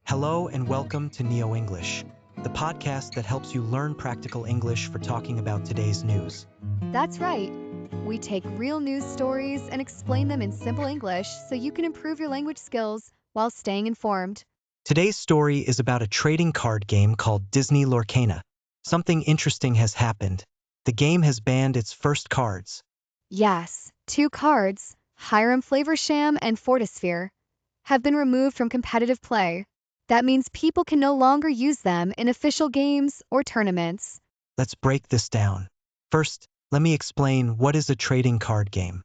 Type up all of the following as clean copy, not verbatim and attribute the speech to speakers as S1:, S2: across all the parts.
S1: Hello and welcome to NeoEnglish, the podcast that helps you learn practical English for talking about today's news.
S2: That's right. We take real news stories and explain them in simple English so you can improve your language skills while staying informed.
S1: Today's story is about a trading card game called Disney Lorcana. Something interesting has happened. The game has banned its first cards.
S2: Yes, two cards, Hiram Flaversham and Fortisphere, have been removed from competitive play. That means people can no longer use them in official games or tournaments.
S1: Let's break this down. First, let me explain what is a trading card game.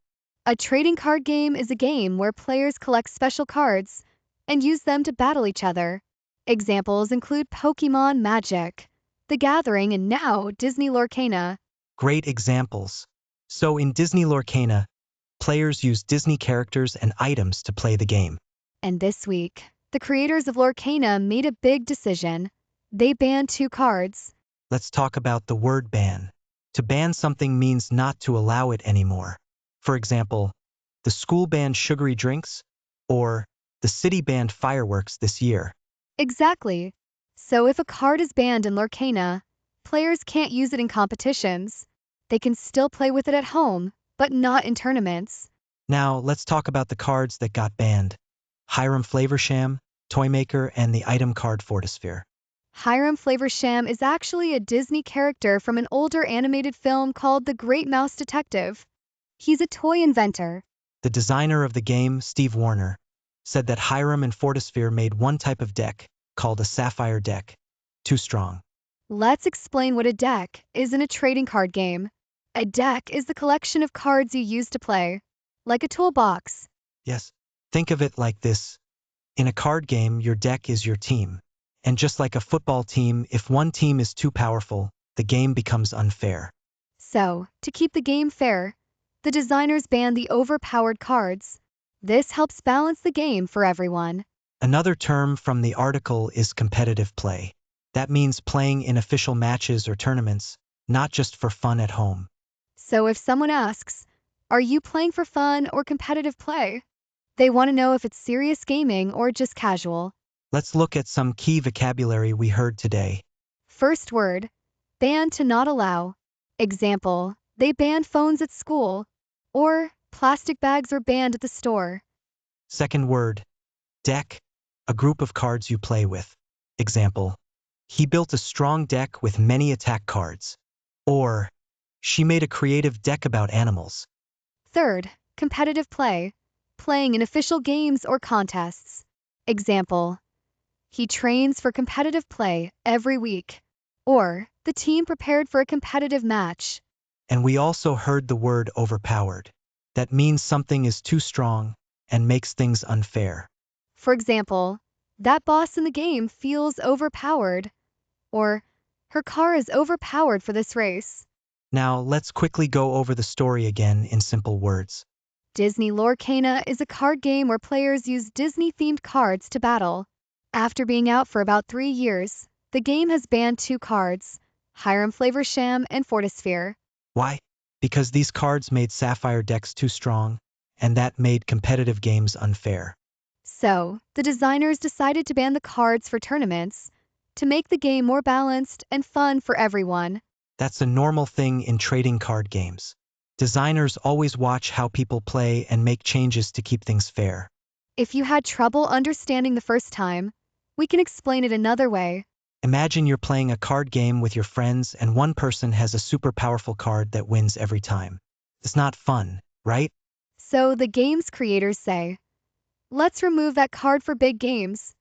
S2: A trading card game is a game where players collect special cards and use them to battle each other. Examples include Pokémon Magic, The Gathering, and now Disney Lorcana.
S1: Great examples. So in Disney Lorcana, players use Disney characters and items to play the game.
S2: And this week, the creators of Lorcana made a big decision. They banned two cards.
S1: Let's talk about the word ban. To ban something means not to allow it anymore. For example, the school banned sugary drinks, or the city banned fireworks this year.
S2: Exactly. So if a card is banned in Lorcana, players can't use it in competitions. They can still play with it at home, but not in tournaments.
S1: Now, let's talk about the cards that got banned. Hiram Flaversham, Toymaker, and the item card Fortisphere.
S2: Hiram Flaversham is actually a Disney character from an older animated film called The Great Mouse Detective. He's a toy inventor.
S1: The designer of the game, Steve Warner, said that Hiram and Fortisphere made one type of deck, called a sapphire deck, too strong.
S2: Let's explain what a deck is in a trading card game. A deck is the collection of cards you use to play, like a toolbox.
S1: Yes, think of it like this. In a card game, your deck is your team. And just like a football team, if one team is too powerful, the game becomes unfair.
S2: So, to keep the game fair, the designers banned the overpowered cards. This helps balance the game for everyone.
S1: Another term from the article is competitive play. That means playing in official matches or tournaments, not just for fun at home.
S2: So if someone asks, "Are you playing for fun or competitive play?" They want to know if it's serious gaming or just casual.
S1: Let's look at some key vocabulary we heard today.
S2: First word, ban to not allow. Example, they banned phones at school. Or, plastic bags are banned at the store.
S1: Second word, deck, a group of cards you play with. Example, he built a strong deck with many attack cards. Or, she made a creative deck about animals.
S2: Third, competitive play. Playing in official games or contests. Example, he trains for competitive play every week. Or, the team prepared for a competitive match.
S1: And we also heard the word overpowered. That means something is too strong and makes things unfair.
S2: For example, that boss in the game feels overpowered. Or, her car is overpowered for this race.
S1: Now, let's quickly go over the story again in simple words.
S2: Disney Lorcana is a card game where players use Disney-themed cards to battle. After being out for about 3 years, the game has banned two cards, Hiram Flaversham and Fortisphere.
S1: Why? Because these cards made sapphire decks too strong, and that made competitive games unfair.
S2: So, the designers decided to ban the cards for tournaments to make the game more balanced and fun for everyone.
S1: That's a normal thing in trading card games. Designers always watch how people play and make changes to keep things fair.
S2: If you had trouble understanding the first time, we can explain it another way.
S1: Imagine you're playing a card game with your friends and one person has a super powerful card that wins every time. It's not fun, right?
S2: So the game's creators say, let's remove that card for big games.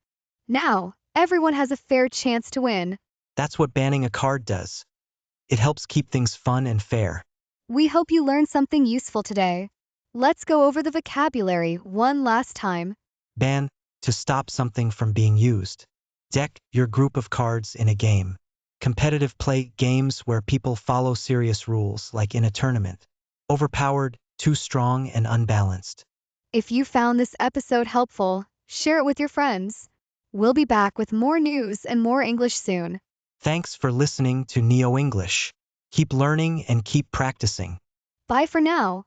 S2: Now, everyone has a fair chance to win.
S1: That's what banning a card does. It helps keep things fun and fair.
S2: We hope you learned something useful today. Let's go over the vocabulary one last time.
S1: Ban, to stop something from being used. Deck, your group of cards in a game. Competitive play, games where people follow serious rules, like in a tournament. Overpowered, too strong and unbalanced.
S2: If you found this episode helpful, share it with your friends. We'll be back with more news and more English soon.
S1: Thanks for listening to NeoEnglish. Keep learning and keep practicing.
S2: Bye for now.